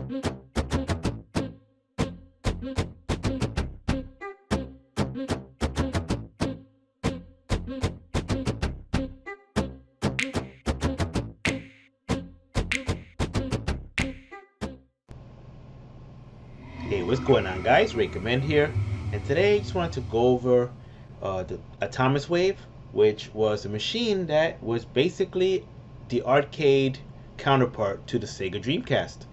Hey, what's going on, guys? Recommend here, and today I just wanted to go over the Atomiswave, which was a machine that was basically the arcade counterpart to the Sega Dreamcast.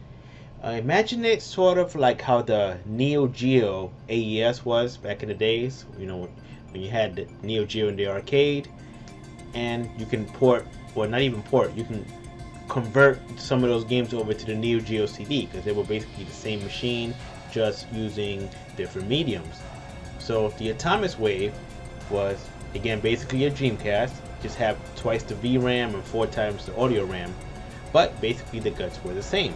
Imagine it sort of like how the Neo Geo AES was back in the days. You know, when you had the Neo Geo in the arcade, and you can port, well, not even port, you can convert some of those games over to the Neo Geo CD because they were basically the same machine, just using different mediums. So the Atomiswave was, again, basically a Dreamcast, just have twice the VRAM and 4 times the audio RAM, but basically the guts were the same.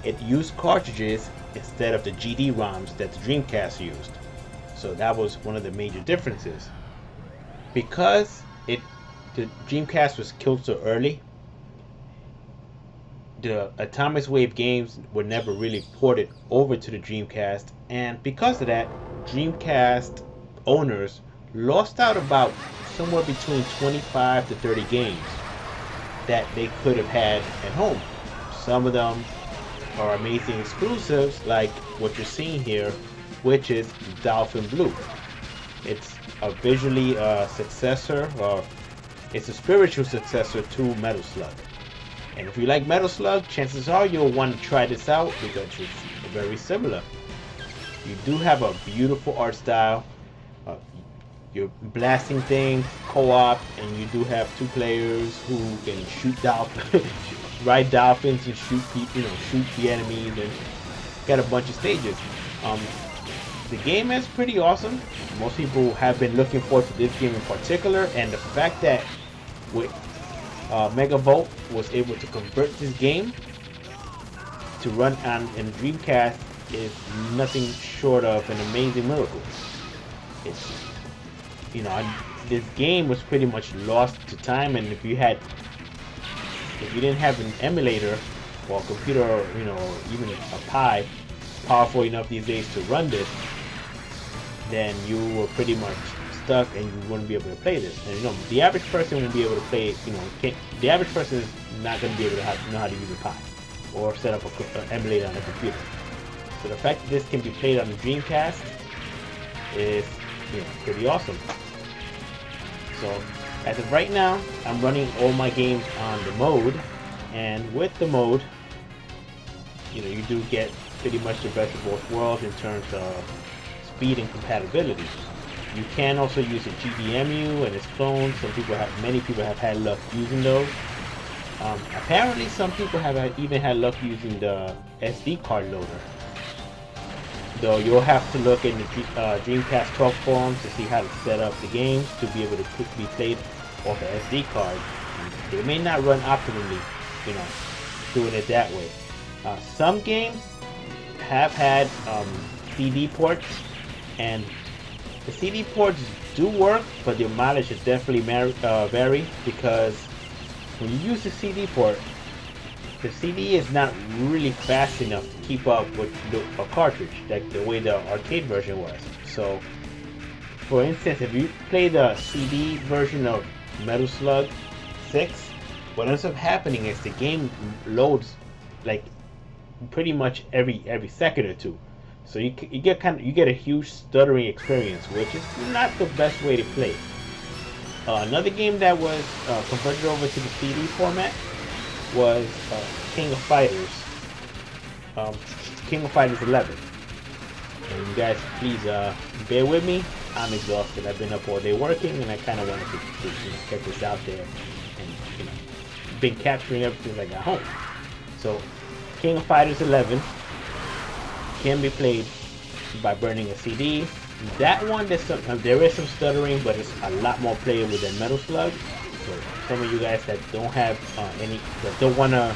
It used cartridges instead of the GD-ROMs that the Dreamcast used. So that was one of the major differences. Because the Dreamcast was killed so early, the Atomiswave games were never really ported over to the Dreamcast, and because of that, Dreamcast owners lost out about somewhere between 25 to 30 games that they could have had at home. Some of them are amazing exclusives, like what you're seeing here, which is Dolphin Blue. It's a visually successor, or it's a spiritual successor to Metal Slug. And if you like Metal Slug, chances are you'll want to try this out because it's very similar. You do have a beautiful art style. You're blasting things co-op, and you do have 2 players who can shoot dolphins, ride dolphins, and shoot the enemies, and got a bunch of stages. The game is pretty awesome. Most people have been looking forward to this game in particular, and the fact that with Megavolt was able to convert this game to run on in Dreamcast is nothing short of an amazing miracle. It's, this game was pretty much lost to time, and if you didn't have an emulator or a computer, or even a Pi powerful enough these days to run this, then you were pretty much stuck and you wouldn't be able to play this. And the average person won't be able to play. The average person is not going to be able to know how to use a Pi or set up an emulator on a computer. So the fact that this can be played on the Dreamcast is pretty awesome. So as of right now, I'm running all my games on the mode, and with the mode, you do get pretty much the best of both worlds in terms of speed and compatibility. You can also use a GDEMU and its clones. Many people have had luck using those. Apparently, some people have even had luck using the SD card loader. Though you'll have to look in the Dreamcast talk forums to see how to set up the games to be able to be played off the SD card. They may not run optimally, doing it that way. Some games have had CD ports, and the CD ports do work, but their mileage is definitely vary, because when you use the CD port, the CD is not really fast enough to keep up with a cartridge, like the way the arcade version was. So, for instance, if you play the CD version of Metal Slug 6, what ends up happening is the game loads like pretty much every second or two. So you get a huge stuttering experience, which is not the best way to play. Another game that was converted over to the CD format was King of Fighters 11. And you guys, please bear with me. I'm exhausted. I've been up all day working, and I kind of wanted to get this out there, and been capturing everything I got home. So King of Fighters 11 can be played by burning a CD. That one, there is some stuttering, but it's a lot more playable than Metal Slug. So some of you guys that don't have don't wanna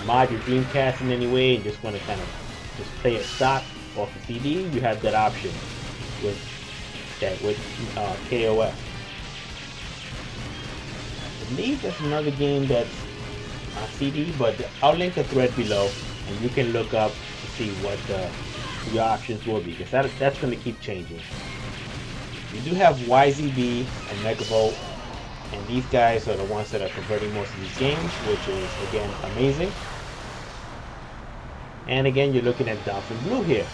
mod your Dreamcast in any way and just want to kind of just play it stock off the CD, you have that option with KOF. I believe that's another game that's CD, but I'll link a thread below, and you can look up to see what your options will be, because that's going to keep changing. You do have YZB and Megavolt, and these guys are the ones that are converting most of these games, which is again amazing. And again, you're looking at Dolphin Blue here,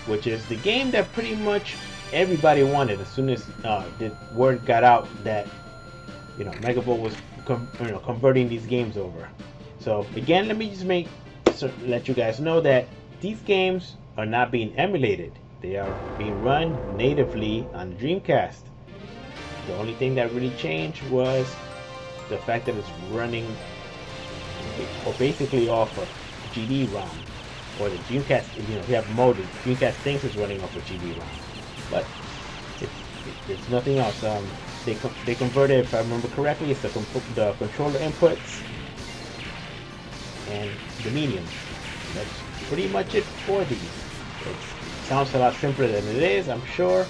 which is the game that pretty much everybody wanted as soon as the word got out that Megavolt was converting these games over. So again, let me just let you guys know that these games are not being emulated. They are being run natively on the Dreamcast. The only thing that really changed was the fact that it's running or basically off of GD-ROM, or the Dreamcast. We have mode. The Dreamcast thinks it's running off of GD-ROM, but it's nothing else. They converted, if I remember correctly, it's the controller inputs and the medium. That's pretty much it for these. It sounds a lot simpler than it is, I'm sure,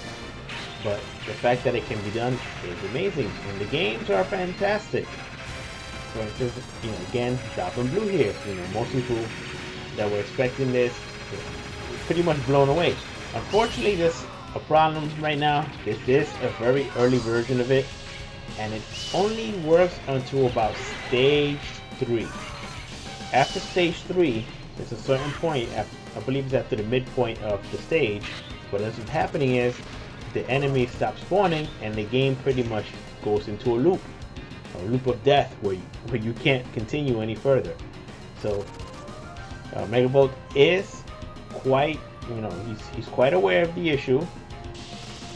but the fact that it can be done is amazing, and the games are fantastic. For instance, again, Dolphin Blue here. Most people that were expecting this, pretty much blown away. Unfortunately, there's a problem right now. This is a very early version of it, and it only works until about stage 3. After stage 3, there's a certain point, I believe it's after the midpoint of the stage, what ends up happening is the enemy stops spawning and the game pretty much goes into a loop of death where you can't continue any further. So Megavolt is quite, he's quite aware of the issue,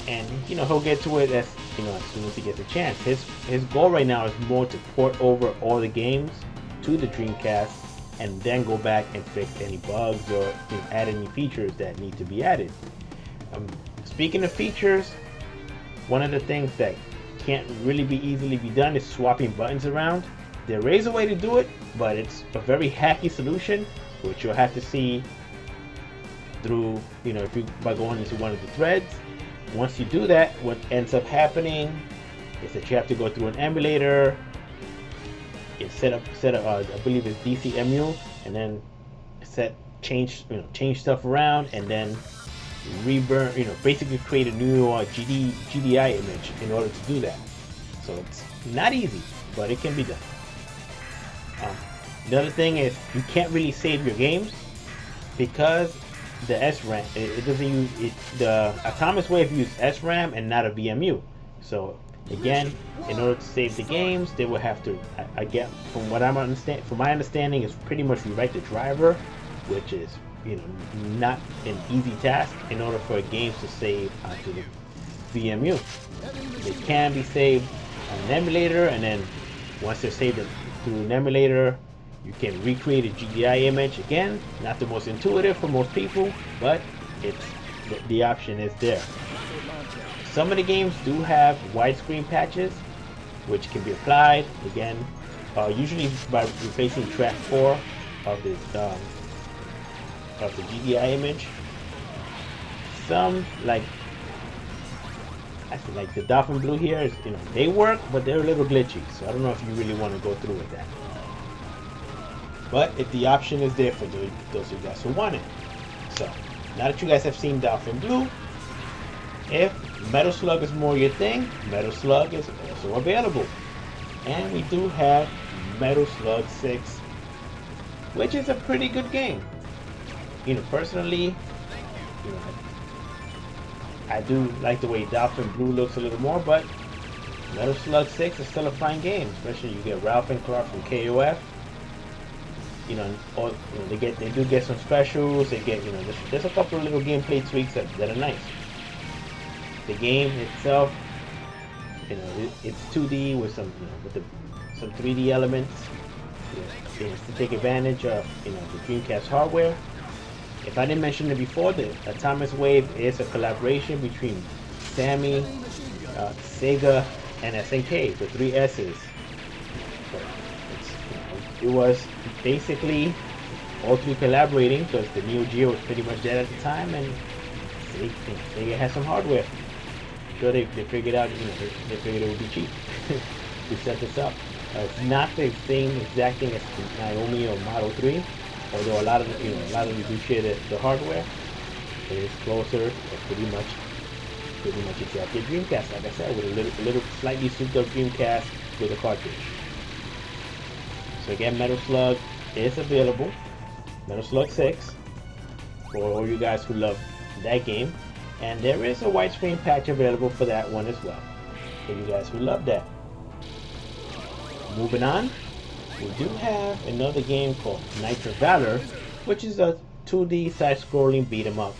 and he'll get to it as soon as he gets a chance. His goal right now is more to port over all the games to the Dreamcast and then go back and fix any bugs or add any features that need to be added. Speaking of features, one of the things that can't really be easily be done is swapping buttons around. There is a way to do it, but it's a very hacky solution, which you'll have to see through, by going into one of the threads. Once you do that, what ends up happening is that you have to go through an emulator. It's set up. I believe it's DCMU, and then change stuff around, and then reburn. Basically create a new GDI image in order to do that. So it's not easy, but it can be done. The other thing is you can't really save your games because the SRAM, it doesn't use it. The Atomiswave uses SRAM and not a VMU. So again, in order to save the games, they will have to, I get from what I'm from my understanding, is pretty much rewrite the driver, which is not an easy task in order for games to save onto the VMU. They can be saved on an emulator, and then once they're saved through an emulator, you can recreate a GDI image. Again, not the most intuitive for most people, but the option is there. Some of the games do have widescreen patches, which can be applied, again, usually by replacing track 4 of the GDI image. Some, like the Dolphin Blue here, is, they work, but they're a little glitchy, so I don't know if you really want to go through with that. But if the option is there for those of you guys who want it. So, now that you guys have seen Dolphin Blue, if Metal Slug is more your thing, Metal Slug is also available. And we do have Metal Slug 6, which is a pretty good game. Personally, I do like the way Dolphin Blue looks a little more, but Metal Slug 6 is still a fine game, especially you get Ralph and Clark from KOF. They do get some specials. They get, there's a couple of little gameplay tweaks that are nice. The game itself, it's 2D with some, some 3D elements. It's to take advantage of, the Dreamcast hardware. If I didn't mention it before, the Atomiswave is a collaboration between Sammy, Sega, and SNK, the 3 S's. It was basically all 3 collaborating because the Neo Geo was pretty much dead at the time, and Sega had some hardware. So they figured out, they figured it would be cheap to set this up. It's not the same exact thing as the Naomi or Model 3, although a lot of you do share the hardware. It is closer, but pretty much exactly a Dreamcast, like I said, with a little slightly souped up Dreamcast with a cartridge. So again, Metal Slug is available. Metal Slug 6 for all you guys who love that game, and there is a widescreen patch available for that one as well for you guys who love that. Moving on, we do have another game called Nitro Valour, which is a 2D side-scrolling beat 'em up.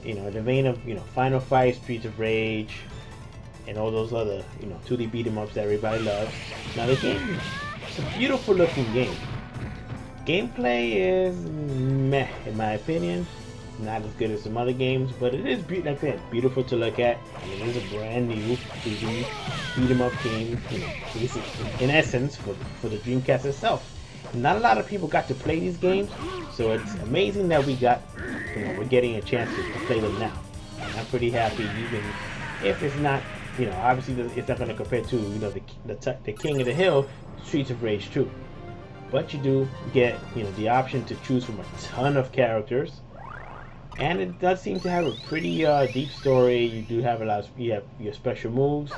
You know, in the vein of Final Fight, Streets of Rage, and all those other 2D beat 'em ups that everybody loves. Now the game, it's a beautiful looking game. Gameplay is meh in my opinion, not as good as some other games, but it is beautiful to look at. And it is a brand new 2D beat 'em up game, in essence for the Dreamcast itself. Not a lot of people got to play these games, so it's amazing that we're getting a chance to play them now. And I'm pretty happy, even if it's not, obviously it's not going to compare to, the King of the Hill, Streets of Rage 2. But you do get, the option to choose from a ton of characters, and it does seem to have a pretty deep story. You do have you have your special moves.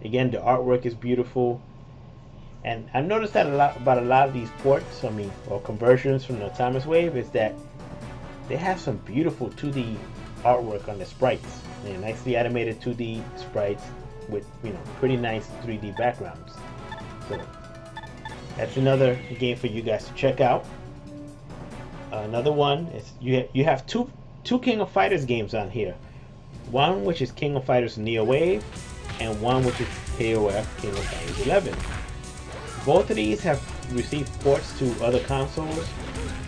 Again, the artwork is beautiful. And I've noticed that about a lot of these ports, or conversions from the Atomiswave, is that they have some beautiful 2D artwork on the sprites. They're nicely animated 2D sprites with, pretty nice 3D backgrounds. So that's another game for you guys to check out. Another one is you have two King of Fighters games on here. One which is King of Fighters Neowave, and one which is KOF King of Fighters 11. Both of these have received ports to other consoles.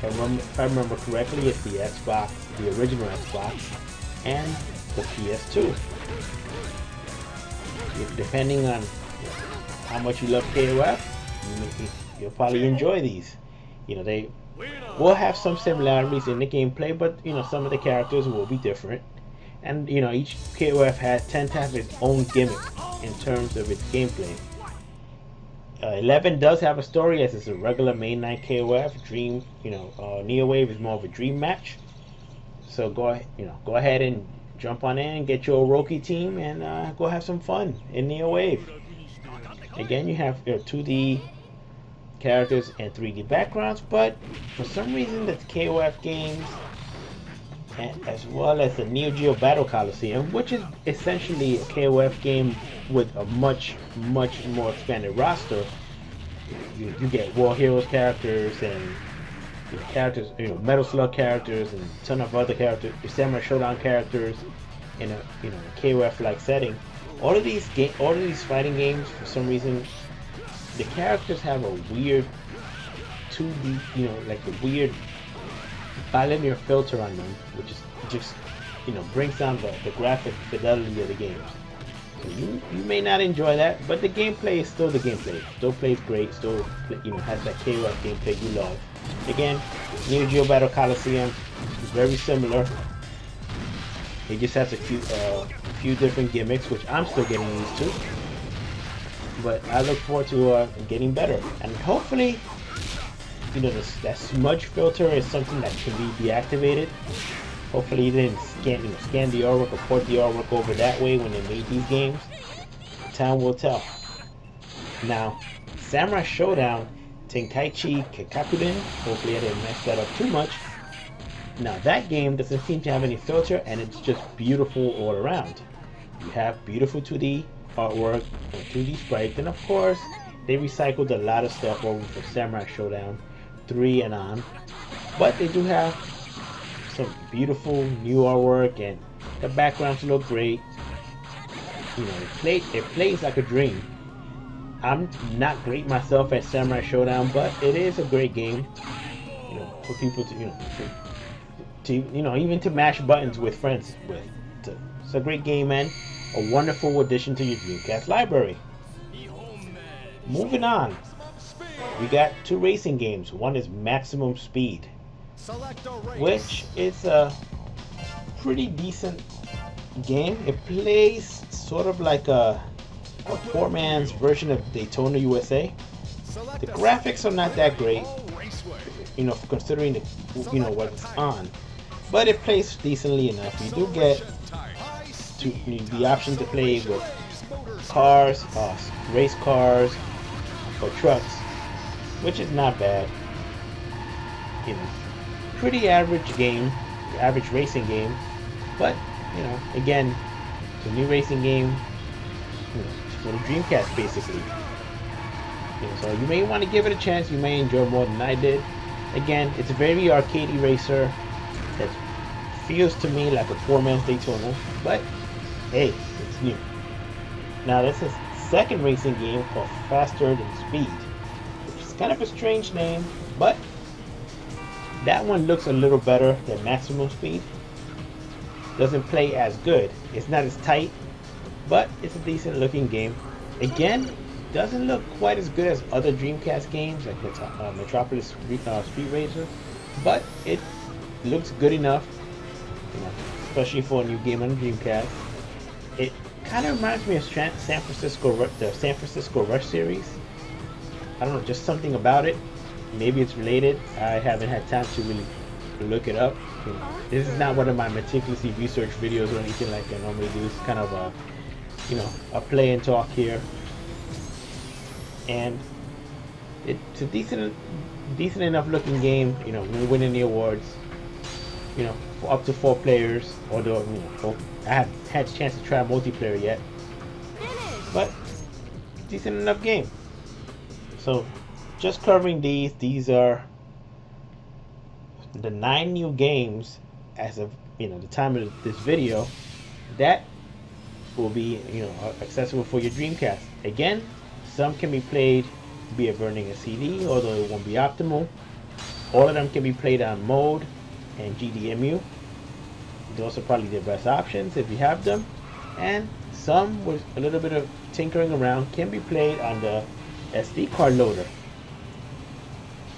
If I remember correctly, it's the Xbox, the original Xbox, and the PS2. Depending on how much you love KOF, you'll probably enjoy these. They will have some similarities in the gameplay, but some of the characters will be different. And each KOF tends to have its own gimmick in terms of its gameplay. 11 does have a story, as it's a regular mainline KOF. Neowave is more of a dream match. So go ahead and jump on in and get your Orochi team and go have some fun in Neowave. Again, you have 2D characters and 3D backgrounds, but for some reason the KOF games, as well as the Geo Battle Coliseum, which is essentially a KOF game with a much more expanded roster. You get War Heroes characters and Metal Slug characters and a ton of other characters, Samurai Showdown characters in a KOF like setting. All of these fighting games, for some reason, the characters have a weird 2D, like a weird bilinear filter on them, which is just brings down the graphic fidelity of the games. So you may not enjoy that, but the gameplay is still the gameplay. Still plays great. Still has that KOF gameplay you love. Again, Geo Battle Coliseum is very similar. It just has a few different gimmicks, which I'm still getting used to. But I look forward to getting better, and hopefully, that smudge filter is something that can be deactivated. Hopefully, they didn't scan the artwork or port the artwork over that way when they made these games. Time will tell. Now, Samurai Showdown Tenkaichi Kenkakuden. Hopefully, I didn't mess that up too much. Now, that game doesn't seem to have any filter, and it's just beautiful all around. You have beautiful 2D artwork and 2D sprites, and of course, they recycled a lot of stuff over for Samurai Showdown 3 and on. But they do have some beautiful new artwork, and the backgrounds look great. It plays like a dream. I'm not great myself at Samurai Showdown, but it is a great game. For people to even to mash buttons with friends with. It's a great game, and a wonderful addition to your Dreamcast library. Moving on, we got two racing games. One is Maximum Speed, which is a pretty decent game. It plays sort of like a a poor man's version of Daytona USA. The graphics are not that great, you know, considering the, you know, what it's on, but it plays decently enough. You do get the option to play with cars, race cars, or trucks, which is not bad. You know, pretty average game, average racing game, but you know, again, it's a new racing game, you know, for the Dreamcast basically. You know, so you may want to give it a chance. You may enjoy more than I did. Again, it's a very arcadey racer that feels to me like a poor man's Daytona, but hey, it's new. Now this is second racing game called Faster Than Speed, which is kind of a strange name, but that one looks a little better than Maximum Speed. Doesn't play as good. It's not as tight, but it's a decent looking game. Again, doesn't look quite as good as other Dreamcast games like Metropolis Speed Racer, but it looks good enough, you know, especially for a new game on the Dreamcast. It kind of reminds me of the San Francisco Rush series. I don't know, just something about it. Maybe it's related. I haven't had time to really look it up. You know, this is not one of my meticulously researched videos or anything like I normally do. It's kind of a, you know, a play and talk here. And it's a decent enough looking game. You know, we're winning the awards. You know, for up to 4 players. Although, you know, I haven't had a chance to try multiplayer yet, but decent enough game. So, just covering these are the 9 new games as of, you know, the time of this video that will be, you know, accessible for your Dreamcast. Again, some can be played via burning a CD, although it won't be optimal. All of them can be played on mode and GDMU. Those are probably the best options if you have them. And some, with a little bit of tinkering around, can be played on the SD card loader.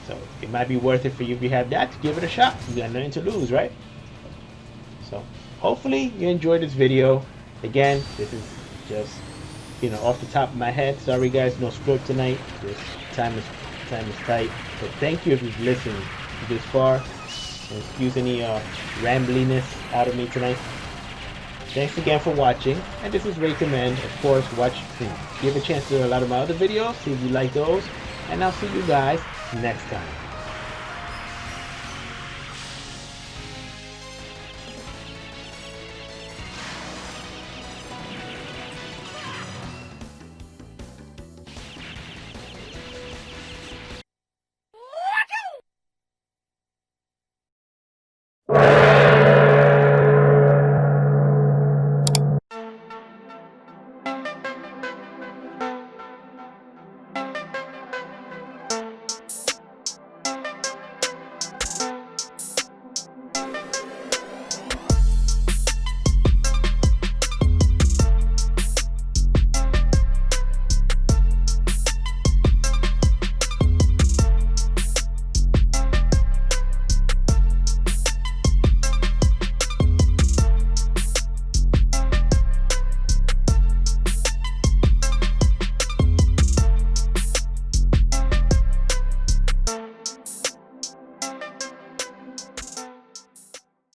So it might be worth it for you if you have that to give it a shot. You got nothing to lose, right? So hopefully you enjoyed this video. Again, this is just, you know, off the top of my head. Sorry guys, no script tonight. This time is tight. But thank you if you've listened this far. And excuse any rambliness out of me tonight. Thanks again for watching. And this is Ray Command. Of course, give a chance to a lot of my other videos. See if you like those. And I'll see you guys next time.